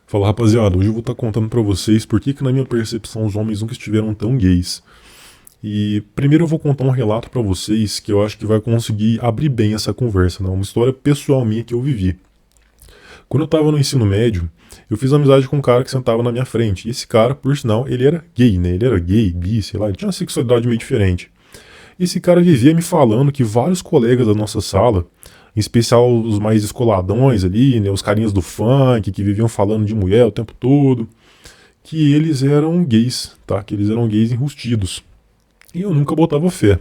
Fala rapaziada, hoje eu vou estar contando pra vocês por que na minha percepção os homens nunca estiveram tão gays. E primeiro eu vou contar um relato pra vocês que eu acho que vai conseguir abrir bem essa conversa, né? Uma história pessoal minha que eu vivi. Quando eu tava no ensino médio, eu fiz amizade com um cara que sentava na minha frente. E esse cara, por sinal, ele era gay, né? Ele era gay, bi, sei lá, ele tinha uma sexualidade meio diferente. E esse cara vivia me falando que vários colegas da nossa sala, em especial os mais descoladões ali, né, os carinhas do funk, que viviam falando de mulher o tempo todo, que eles eram gays, tá? Que eles eram gays enrustidos. E eu nunca botava fé.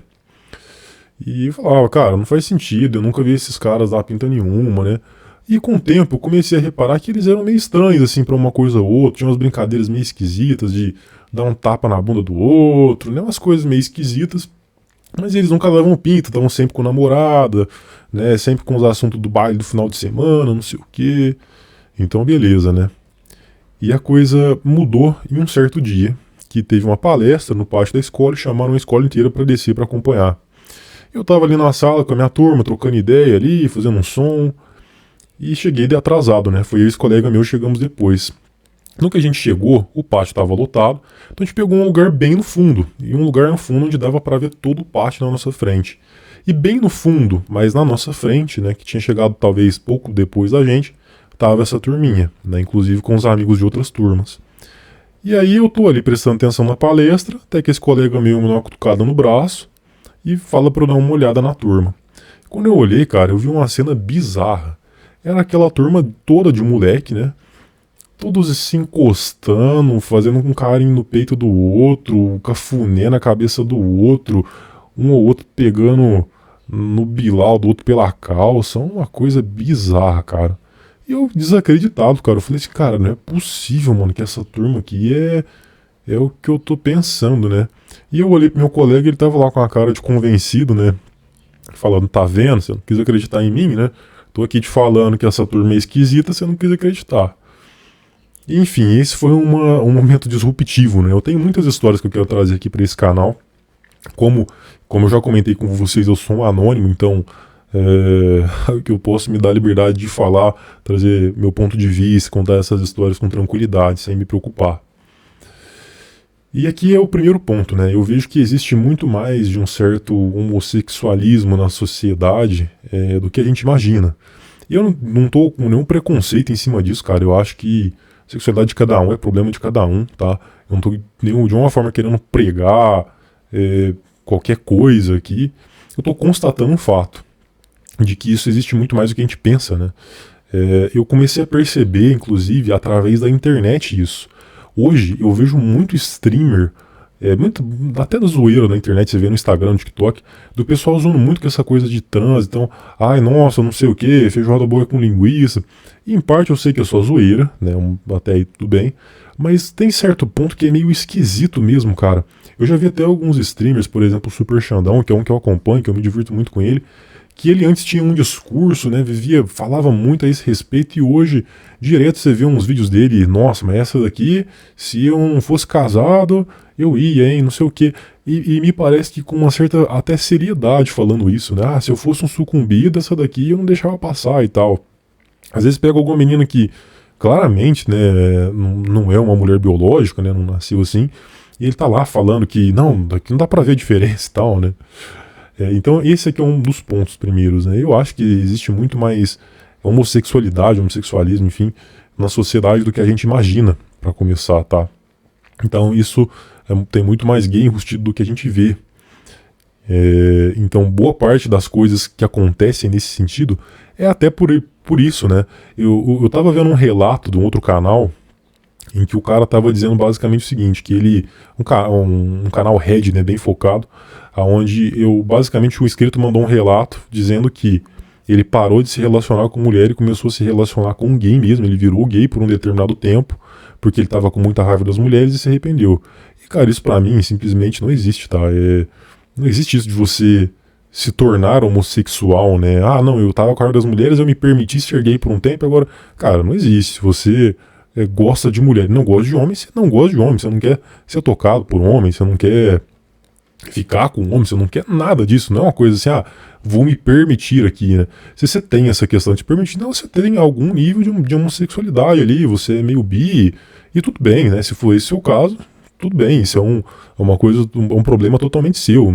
E eu falava, cara, não faz sentido, eu nunca vi esses caras dar pinta nenhuma, né? E com o tempo eu comecei a reparar que eles eram meio estranhos, assim, pra uma coisa ou outra. Tinha umas brincadeiras meio esquisitas de dar um tapa na bunda do outro, né? Umas coisas meio esquisitas. Mas eles nunca davam pinta, estavam sempre com namorada, né? Sempre com os assuntos do baile do final de semana, não sei o quê. Então, beleza, né? E a coisa mudou em um certo dia, que teve uma palestra no pátio da escola e chamaram a escola inteira para descer para acompanhar. Eu tava ali na sala com a minha turma, trocando ideia ali, fazendo um som, e cheguei de atrasado, né? Foi eu e esse colega meu, chegamos depois. No que a gente chegou, o pátio estava lotado, então a gente pegou um lugar bem no fundo, e um lugar no fundo onde dava para ver todo o pátio na nossa frente. E bem no fundo, mas na nossa frente, né, que tinha chegado talvez pouco depois da gente, tava essa turminha, né, inclusive com os amigos de outras turmas. E aí eu tô ali prestando atenção na palestra, até que esse colega meu me dá uma cutucada no braço e fala para eu dar uma olhada na turma. Quando eu olhei, cara, eu vi uma cena bizarra. Era aquela turma toda de moleque, né? Todos se encostando, fazendo um carinho no peito do outro, um cafuné na cabeça do outro, um ou outro pegando no bilau do outro pela calça, uma coisa bizarra, cara. E eu desacreditado, cara. Eu falei assim, cara, não é possível, mano, que essa turma aqui é o que eu tô pensando, né? E eu olhei pro meu colega, ele tava lá com a cara de convencido, né? Falando, tá vendo? Você não quis acreditar em mim, né? Tô aqui te falando que essa turma é esquisita, você não quis acreditar. Enfim, esse foi um momento disruptivo, né? Eu tenho muitas histórias que eu quero trazer aqui para esse canal. Como eu já comentei com vocês, eu sou um anônimo, então que eu posso me dar a liberdade de falar, trazer meu ponto de vista, contar essas histórias com tranquilidade, sem me preocupar. E aqui é o primeiro ponto, né? Eu vejo que existe muito mais de um certo homossexualismo na sociedade do que a gente imagina. E eu não tô com nenhum preconceito em cima disso, cara. Eu acho que a sexualidade de cada um é problema de cada um, tá? Eu não tô de uma forma querendo pregar qualquer coisa aqui. Eu tô constatando um fato de que isso existe muito mais do que a gente pensa, né? Eu comecei a perceber, inclusive, através da internet isso. Hoje eu vejo muito streamer, até da zoeira na internet, você vê no Instagram, no TikTok, do pessoal usando muito com essa coisa de trans, então, ai, nossa, não sei o que, feijoada boa com linguiça. E em parte eu sei que é só zoeira, né, até aí tudo bem, mas tem certo ponto que é meio esquisito mesmo, cara. Eu já vi até alguns streamers, por exemplo, o Super Xandão, que é um que eu acompanho, que eu me divirto muito com ele, que ele antes tinha um discurso, né, falava muito a esse respeito, e hoje, direto você vê uns vídeos dele, nossa, mas essa daqui, se eu não fosse casado, eu ia, hein, não sei o quê. E me parece que com uma certa até seriedade falando isso, né, se eu fosse um sucumbido, essa daqui eu não deixava passar e tal. Às vezes pega alguma menina que, claramente, né, não é uma mulher biológica, né, não nasceu assim, e ele tá lá falando que, não, daqui não dá pra ver a diferença e tal, né. Então esse aqui é um dos pontos primeiros, né? Eu acho que existe muito mais homossexualidade, homossexualismo, enfim, na sociedade do que a gente imagina, para começar, tá? Então isso tem muito mais gay enrustido do que a gente vê. Então boa parte das coisas que acontecem nesse sentido é até por isso, né? Eu tava vendo um relato de um outro canal em que o cara tava dizendo basicamente o seguinte, que ele, um canal Red, né, bem focado, aonde basicamente o inscrito mandou um relato dizendo que ele parou de se relacionar com mulher e começou a se relacionar com um gay mesmo, ele virou gay por um determinado tempo, porque ele tava com muita raiva das mulheres e se arrependeu. E cara, isso pra mim simplesmente não existe, tá? Não existe isso de você se tornar homossexual, né? Ah, não, eu tava com a raiva das mulheres, eu me permiti ser gay por um tempo, agora, cara, não existe. Você gosta de mulher, não gosta de homem, você não gosta de homem, você não quer ser tocado por homem, você não quer ficar com um homem, você não quer nada disso, não é uma coisa assim, vou me permitir aqui, né? Se você tem essa questão de permitir, não, você tem algum nível de homossexualidade ali, você é meio bi, e tudo bem, né? Se for esse o seu caso, tudo bem, isso é uma coisa, um problema totalmente seu,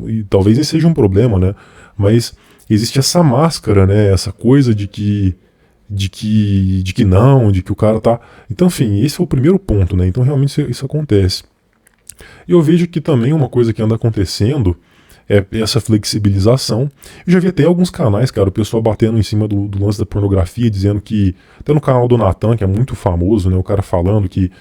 e talvez nem seja um problema, né? Mas existe essa máscara, né? Essa coisa de que não, de que o cara tá. Então, enfim, esse é o primeiro ponto, né? Então, realmente isso acontece. E eu vejo que também uma coisa que anda acontecendo é essa flexibilização. Eu já vi até alguns canais, cara, o pessoal batendo em cima do lance da pornografia, dizendo que, até no canal do Natan, que é muito famoso, né, o cara falando que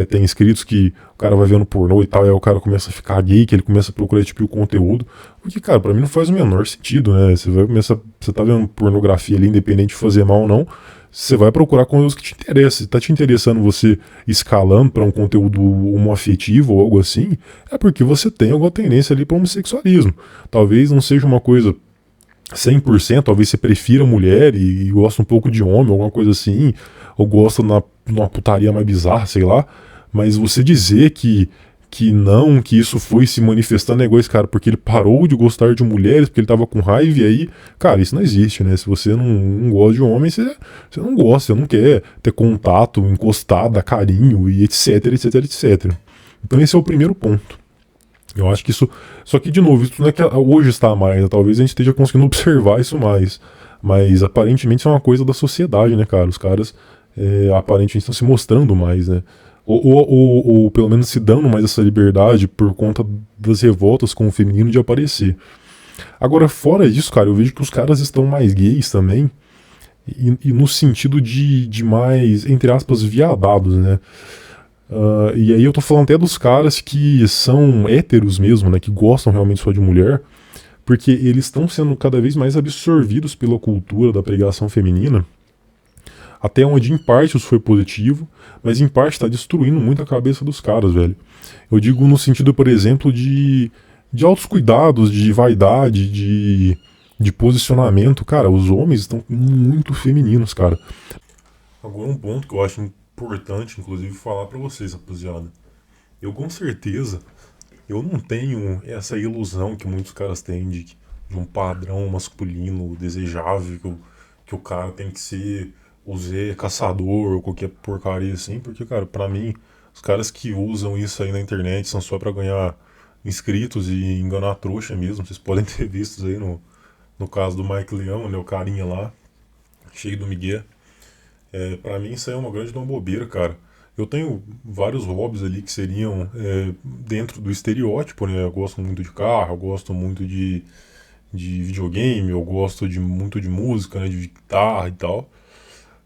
tem inscritos que o cara vai vendo pornô e tal, e aí o cara começa a ficar gay, que ele começa a procurar esse tipo de conteúdo. Porque, cara, pra mim não faz o menor sentido, né? Você tá vendo pornografia ali, independente de fazer mal ou não, você vai procurar conteúdos que te interessam. Se tá te interessando você escalando para um conteúdo homoafetivo ou algo assim, é porque você tem alguma tendência ali para homossexualismo. Talvez não seja uma coisa 100%, talvez você prefira mulher e gosta um pouco de homem, alguma coisa assim, ou gosta numa putaria mais bizarra, sei lá. Mas você dizer que não, que isso foi se manifestando é igual esse cara, porque ele parou de gostar de mulheres, porque ele tava com raiva, e aí, cara, isso não existe, né? Se você não gosta de homem, você não gosta, você não quer ter contato, encostar, dar carinho, e etc, etc, etc. Então esse é o primeiro ponto. Eu acho que isso. Só que, de novo, isso não é que hoje está mais, né? Talvez a gente esteja conseguindo observar isso mais. Mas aparentemente isso é uma coisa da sociedade, né, cara? Os caras aparentemente estão se mostrando mais, né? Ou pelo menos se dando mais essa liberdade por conta das revoltas com o feminino de aparecer. Agora, fora disso, cara, eu vejo que os caras estão mais gays também, e no sentido de mais, entre aspas, viadados, né? E aí eu tô falando até dos caras que são héteros mesmo, né? Que gostam realmente só de mulher, porque eles estão sendo cada vez mais absorvidos pela cultura da pregação feminina, até onde em parte isso foi positivo, mas em parte está destruindo muito a cabeça dos caras, velho. Eu digo no sentido, por exemplo, de altos cuidados, de vaidade, de posicionamento. Cara, os homens estão muito femininos, cara. Agora um ponto que eu acho importante, inclusive, falar pra vocês, rapaziada. Eu com certeza, eu não tenho essa ilusão que muitos caras têm de um padrão masculino desejável, que o cara tem que ser o Zé caçador ou qualquer porcaria assim, porque, cara, pra mim, os caras que usam isso aí na internet são só pra ganhar inscritos e enganar a trouxa mesmo. Vocês podem ter visto aí no caso do Mike Leão, né, o carinha lá, cheio do migué. Pra mim isso aí é uma grande uma bobeira, cara. Eu tenho vários hobbies ali que seriam dentro do estereótipo, né? Eu gosto muito de carro, eu gosto muito de videogame, eu gosto muito de música, né? De guitarra e tal.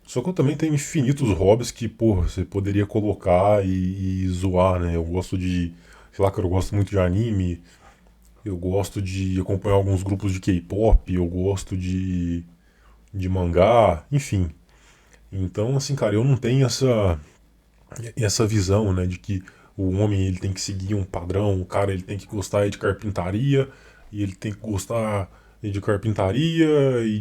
Só que eu também tenho infinitos hobbies que, porra, você poderia colocar e zoar, né? Eu gosto sei lá, que eu gosto muito de anime, eu gosto de acompanhar alguns grupos de K-pop, eu gosto de mangá, enfim. Então, assim, cara, eu não tenho essa visão, né, de que o homem ele tem que seguir um padrão, o cara ele tem que gostar de carpintaria, e ele tem que gostar de carpintaria e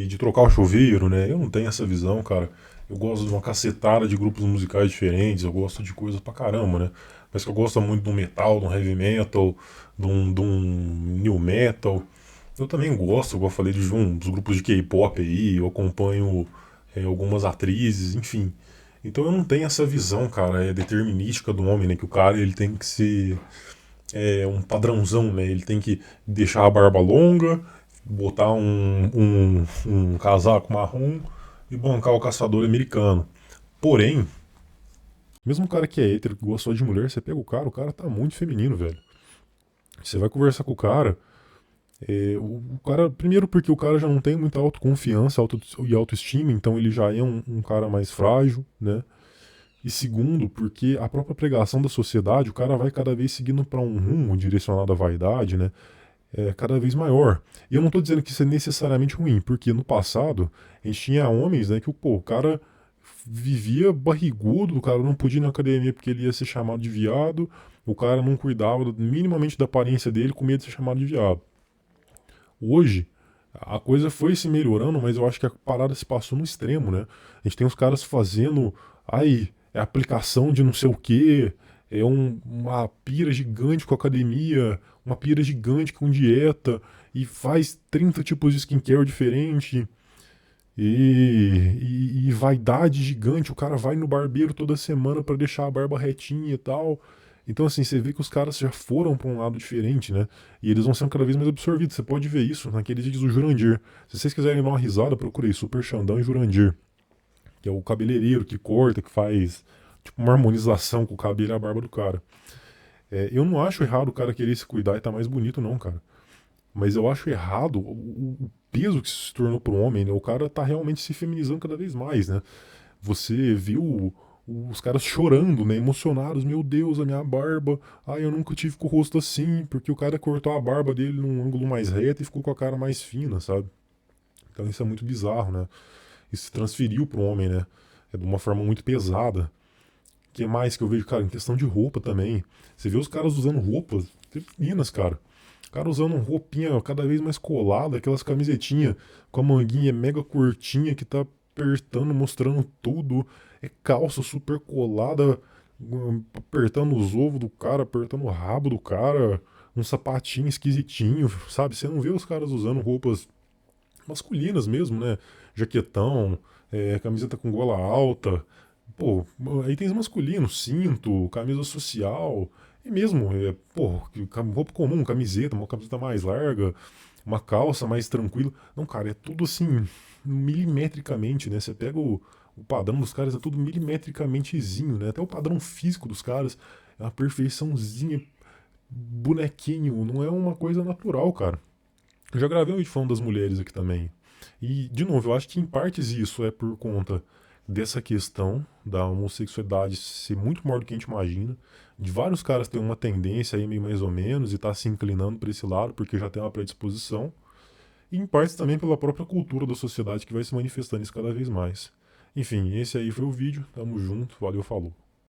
de trocar o chuveiro, né? Eu não tenho essa visão, cara. Eu gosto de uma cacetada de grupos musicais diferentes, eu gosto de coisas pra caramba, né? Mas que eu gosto muito de um metal, de um heavy metal, de um new metal. Eu também gosto, como eu falei, de uns grupos de K-pop aí, eu acompanho algumas atrizes, enfim. Então eu não tenho essa visão, cara, determinística do homem, né? Que o cara ele tem que ser um padrãozão, né? Ele tem que deixar a barba longa, botar um casaco marrom e bancar o caçador americano. Porém, mesmo o cara que é hétero, que gosta só de mulher, você pega o cara tá muito feminino, velho. Você vai conversar com o cara. O cara, primeiro porque o cara já não tem muita autoconfiança e autoestima, então ele já é um cara mais frágil, né? E segundo, porque a própria pregação da sociedade, o cara vai cada vez seguindo para um rumo direcionado à vaidade, né? Cada vez maior. E eu não estou dizendo que isso é necessariamente ruim, porque no passado a gente tinha homens, né, que o cara vivia barrigudo, o cara não podia ir na academia porque ele ia ser chamado de viado, o cara não cuidava minimamente da aparência dele com medo de ser chamado de viado. Hoje, a coisa foi se melhorando, mas eu acho que a parada se passou no extremo, né? A gente tem os caras fazendo, é aplicação de não sei o quê, é uma pira gigante com academia, uma pira gigante com dieta, e faz 30 tipos de skincare diferente, e vaidade gigante. O cara vai no barbeiro toda semana pra deixar a barba retinha e tal. Então, assim, você vê que os caras já foram pra um lado diferente, né? E eles vão sendo cada vez mais absorvidos. Você pode ver isso naqueles vídeos do Jurandir. Se vocês quiserem dar uma risada, procurei Super Xandão e Jurandir, que é o cabeleireiro que corta, que faz tipo uma harmonização com o cabelo e a barba do cara. Eu não acho errado o cara querer se cuidar e tá mais bonito, não, cara. Mas eu acho errado o peso que isso se tornou pro homem, né? O cara tá realmente se feminizando cada vez mais, né? Você viu os caras chorando, né? Emocionados. Meu Deus, a minha barba. Ai, eu nunca tive com o rosto assim. Porque o cara cortou a barba dele num ângulo mais reto e ficou com a cara mais fina, sabe? Então isso é muito bizarro, né? Isso se transferiu pro homem, né? É de uma forma muito pesada. O que mais que eu vejo, cara, em questão de roupa também. Você vê os caras usando roupas femininas, cara. O cara usando roupinha cada vez mais colada, aquelas camisetinhas com a manguinha mega curtinha que tá apertando, mostrando tudo. É calça super colada, apertando os ovos do cara, apertando o rabo do cara. Um sapatinho esquisitinho, sabe? Você não vê os caras usando roupas masculinas mesmo, né? Jaquetão, camiseta com gola alta. Pô, aí tem os masculinos, cinto, camisa social. E mesmo, pô, roupa comum, camiseta, uma camiseta mais larga, uma calça mais tranquila. Não, cara, é tudo assim, milimetricamente, né? Você pega o padrão dos caras, é tudo milimetricamentzinho, né? Até o padrão físico dos caras é uma perfeiçãozinha, bonequinho, não é uma coisa natural, cara. Eu já gravei um vídeo falando das mulheres aqui também. E, de novo, eu acho que em partes isso é por conta dessa questão da homossexualidade ser muito maior do que a gente imagina. De vários caras terem uma tendência aí meio mais ou menos e tá se inclinando para esse lado porque já tem uma predisposição. E em partes também pela própria cultura da sociedade que vai se manifestando isso cada vez mais. Enfim, esse aí foi o vídeo. Tamo junto. Valeu, falou.